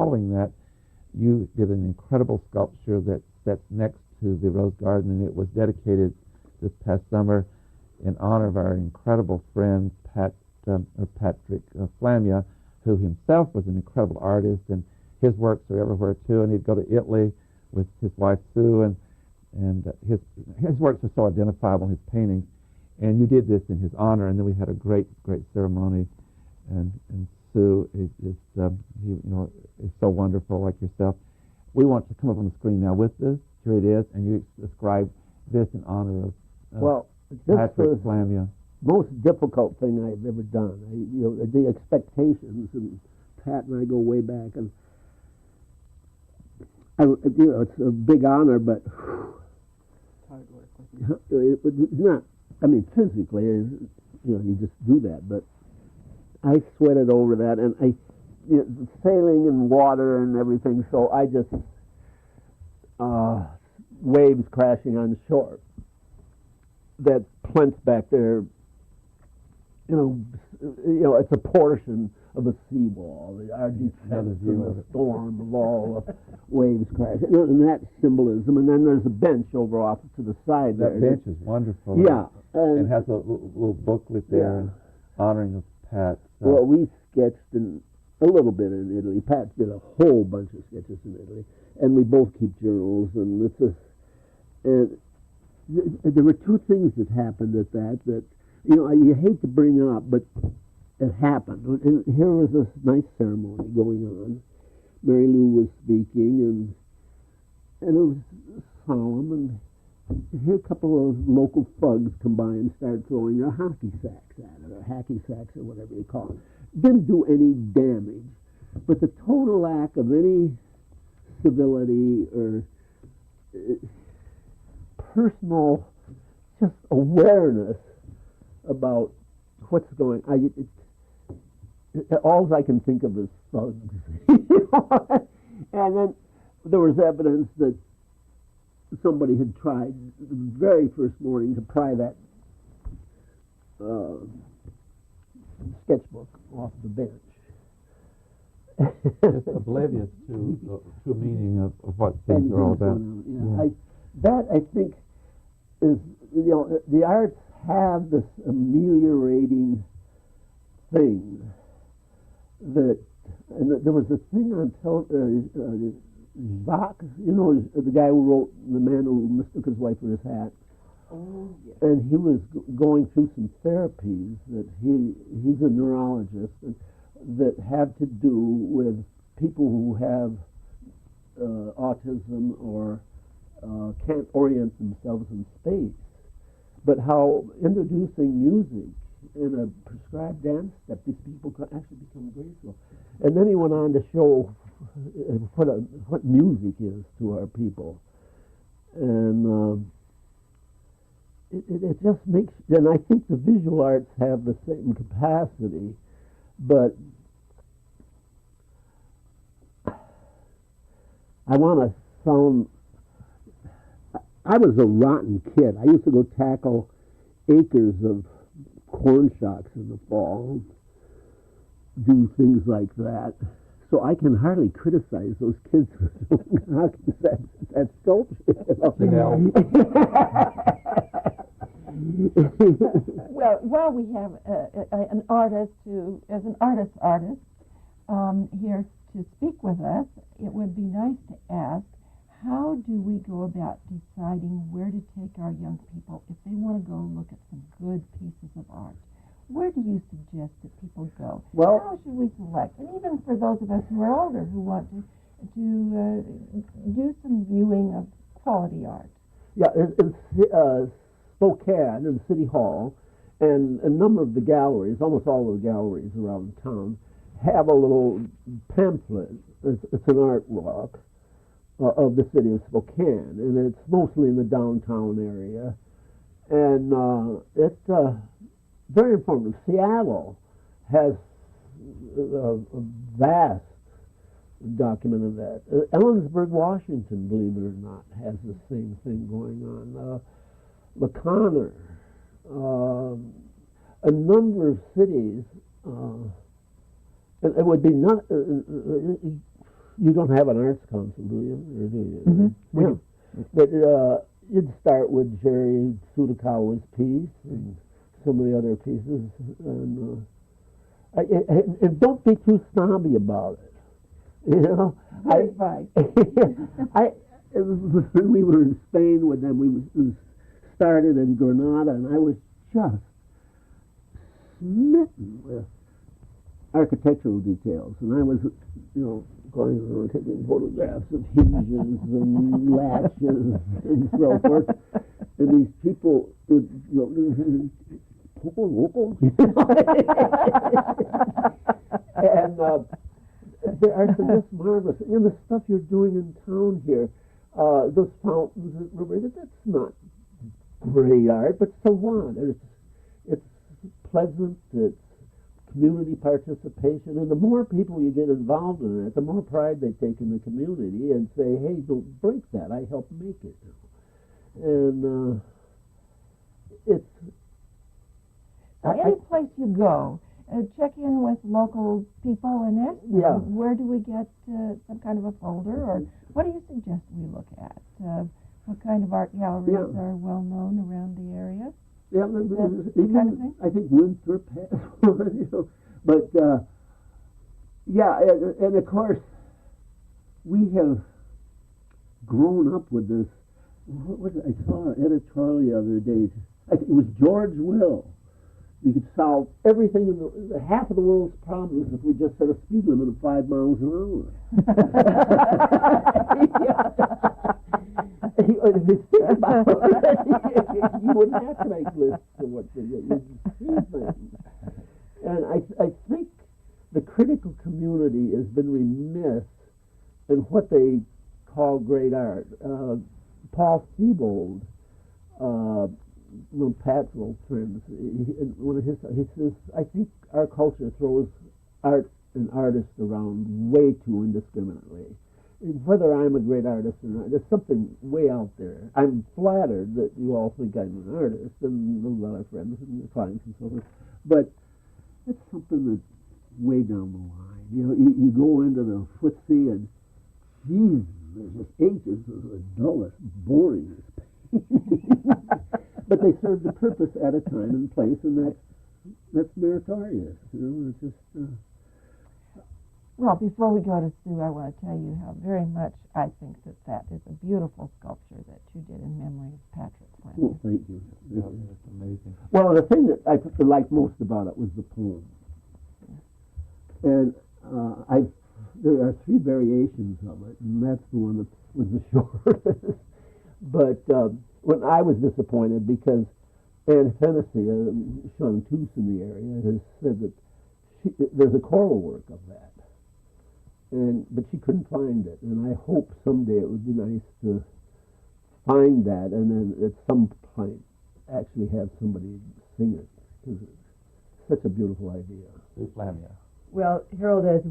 following that, you did an incredible sculpture that sits next to the Rose Garden, and it was dedicated this past summer in honor of our incredible friend Patrick Flamia, who himself was an incredible artist, and his works are everywhere too. And he'd go to Italy with his wife Sue, and his works are so identifiable, his paintings. And you did this in his honor, and then we had a great ceremony. And Sue is is so wonderful, like yourself. We want to come up on the screen now with this. Here it is, and you describe this in honor of Patrick Flamia. Most difficult thing I've ever done. The expectations, and Pat and I go way back, and it's a big honor, but hard work. it's not. I mean, physically, you just do that, but I sweated over that, and sailing in water and everything, so I just waves crashing on the shore. That plinth back there, it's a portion of a seawall. Our defense from the storm of all the waves crashing, and that symbolism. And then there's a bench over off to the side. That bench is wonderful. Yeah, and it has a little booklet there honoring of Pat. So. Well, we sketched a little bit in Italy. Pat did a whole bunch of sketches in Italy, and we both keep journals. And there were two things that happened at that you hate to bring up, but it happened. And here was this nice ceremony going on. Mary Lou was speaking, and it was solemn, and here a couple of local thugs come by and start throwing their hockey sacks at it, or hacky sacks, or whatever you call it. Didn't do any damage, but the total lack of any civility or personal just awareness about what's going on. All I can think of is thugs. And then there was evidence that somebody had tried the very first morning to pry that sketchbook off the bench. Just oblivious to the true meaning of what things are all about. That I think is, the arts have this ameliorating thing that, and there was a thing on Jacques, the guy who wrote The Man Who Mistook His Wife for His Hat. Oh, yes. And he was going through some therapies that he's a neurologist, that have to do with people who have autism or can't orient themselves in space, but how introducing music in a prescribed dance step, these people can actually become graceful. And then he went on to show what music is to our people, and it just makes. And I think the visual arts have the same capacity, but I want to sound. I was a rotten kid. I used to go tackle acres of corn shocks in the fall, do things like that. So I can hardly criticize those kids for doing that sculpture. Well, we have an artist who is an artist here to speak with us. It would be nice to ask, how do we go about deciding where to take our young people if they want to go look at some good pieces of art? Where do you suggest that people go? Well, how should we select? And even for those of us who are older who want to do some viewing of quality art. Yeah, in Spokane, in City Hall, and a number of the galleries, almost all of the galleries around town, have a little pamphlet. It's an art walk of the city of Spokane, and it's mostly in the downtown area. And it's very informative. Seattle has a vast document of that. Ellensburg, Washington, believe it or not, has the same thing going on. LaConner, a number of cities, and it would be not. You don't have an arts council, do you? Or do you? We Yeah. But you'd start with Jerry Tsutakawa's piece and some of the other pieces, and and don't be too snobby about it. You know, Good advice. it was when we were in Spain with them. We started in Granada, and I was just smitten with architectural details, and I was, going around taking photographs of hinges and latches and so forth. And these people would, and they are just marvelous. The stuff you're doing in town here, those fountains, that's not great art, but so what? It's pleasant, it's community participation, and the more people you get involved in it, the more pride they take in the community and say, hey, don't break that, I helped make it. And it's... Any place you go, check in with local people and ask them, Yeah. where do we get some kind of a folder, or what do you suggest we look at? What kind of art galleries are well known around the area? Yeah, even, kind of thing? I think Winthrop has one, But, and of course, we have grown up with this. What was it? I saw an editorial the other day. I think it was George Will. We could solve everything half of the world's problems if we just set a speed limit of 5 miles an hour. If you think about it, you wouldn't have to make lists of what to do. You'd see things. And I think the critical community has been remiss in what they call great art. Paul Siebold, one of Pat's old friends, in one of his, he says, I think our culture throws art and artists around way too indiscriminately. Whether I'm a great artist or not, there's something way out there. I'm flattered that you all think I'm an artist, and a lot of friends and clients and so forth, but it's something that's way down the line. You go into the footsie and, geez, there's just acres of the dullest, boringest but they serve the purpose at a time and place, and that's meritorious. It's just... Well, before we go to Sue, I want to tell you how very much I think that is a beautiful sculpture that you did in memory of Patrick Flynn. Well, thank you. It's amazing. Well, the thing that I liked most about it was the poem. And there are 3 variations of it, and that's the one that was the shortest. But when I was disappointed because Anne Hennessy, a chanteuse in the area, has said that there's a choral work of that. But she couldn't find it, and I hope someday it would be nice to find that, and then at some point actually have somebody sing it, because it's such a beautiful idea. Flavia. Well, Harold, as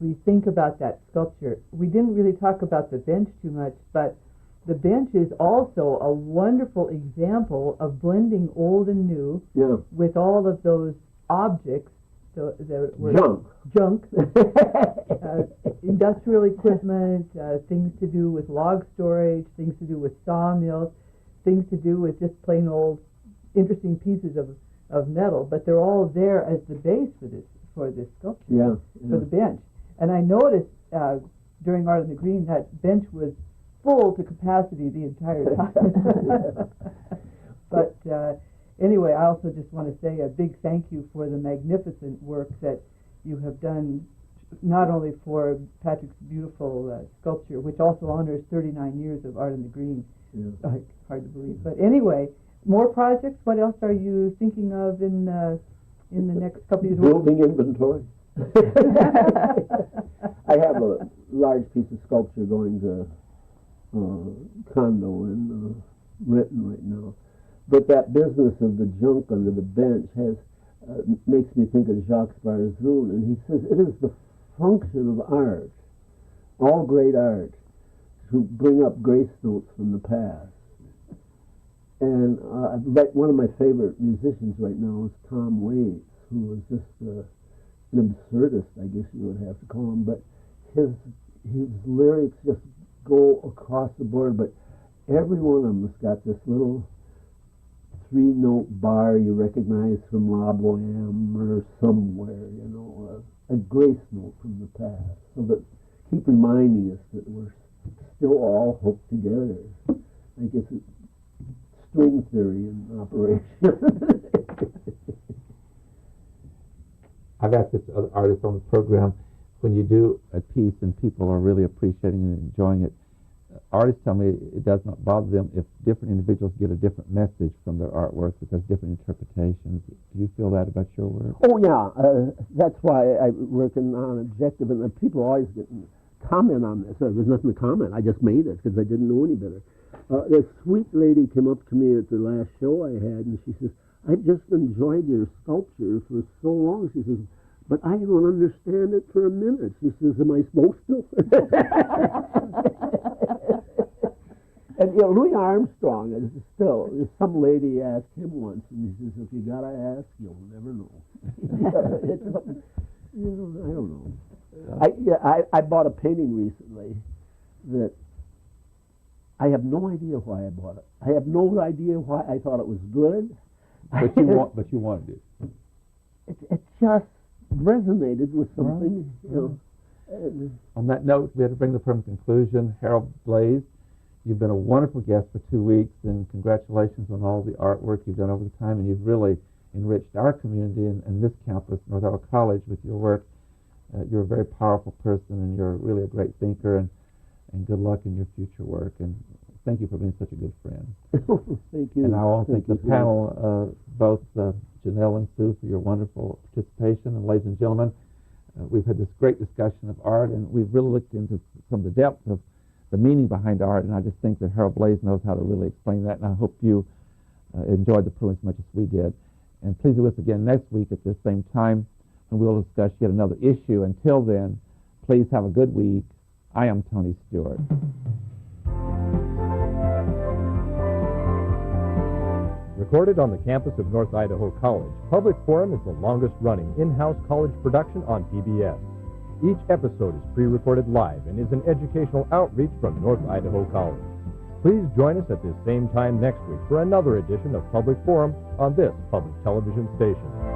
we think about that sculpture, we didn't really talk about the bench too much, but the bench is also a wonderful example of blending old and new with all of those objects that were junk, industrial equipment, things to do with log storage, things to do with sawmills, things to do with just plain old interesting pieces of metal, but they're all there as the base for this sculpture, for the bench. And I noticed during Art on the Green that bench was full to capacity the entire time. But anyway, I also just want to say a big thank you for the magnificent work that you have done, not only for Patrick's beautiful sculpture, which also honors 39 years of Art on the Green. Hard to believe. But anyway, more projects? What else are you thinking of in the next couple of years? Building inventory. I have a large piece of sculpture going to condo in Renton right now. But that business of the junk under the bench makes me think of Jacques Barzun, and he says it is the function of art, all great art, to bring up grace notes from the past. And one of my favorite musicians right now is Tom Waits, who is just an absurdist, I guess you would have to call him. But his lyrics just go across the board, but every one of them has got this little three-note bar you recognize from La Boheme or somewhere, you know, a grace note from the past, so that keep reminding us that we're still all hooked together. I guess it's string theory in operation. I've asked this to other artists on the program, when you do a piece and people are really appreciating and enjoying it, artists tell me it does not bother them if different individuals get a different message from their artwork because different interpretations. Do you feel that about your work? Oh, yeah. That's why I working on Objective, and people always get comment on this. There's nothing to comment. I just made it because I didn't know any better. This sweet lady came up to me at the last show I had, and she says, "I just enjoyed your sculpture for so long." She says, "But I don't understand it for a minute." She says, "Am I supposed to?" And you know, Louis Armstrong is still. Some lady asked him once, and he says, "If you gotta ask, you'll never know." I don't know. I bought a painting recently that I have no idea why I bought it. I have no idea why I thought it was good. But you wanted it. It just resonated with something. Right. You know. On that note, we had to bring the program to conclusion. Harold Blaze, you've been a wonderful guest for 2 weeks, and congratulations on all the artwork you've done over the time, and you've really enriched our community and this campus, North Iowa College, with your work. You're a very powerful person, and you're really a great thinker, and good luck in your future work. And thank you for being such a good friend. Thank you. And I want to thank the you. panel, both Janelle and Sue, for your wonderful participation. And ladies and gentlemen, we've had this great discussion of art, and we've really looked into some of the depth of the meaning behind art, and I just think that Harold Blaze knows how to really explain that, and I hope you enjoyed the program as much as we did. And please be with us again next week at this same time, and we'll discuss yet another issue. Until then, please have a good week. I am Tony Stewart. Recorded on the campus of North Idaho College, Public Forum is the longest-running in-house college production on PBS. Each episode is pre-recorded live and is an educational outreach from North Idaho College. Please join us at this same time next week for another edition of Public Forum on this public television station.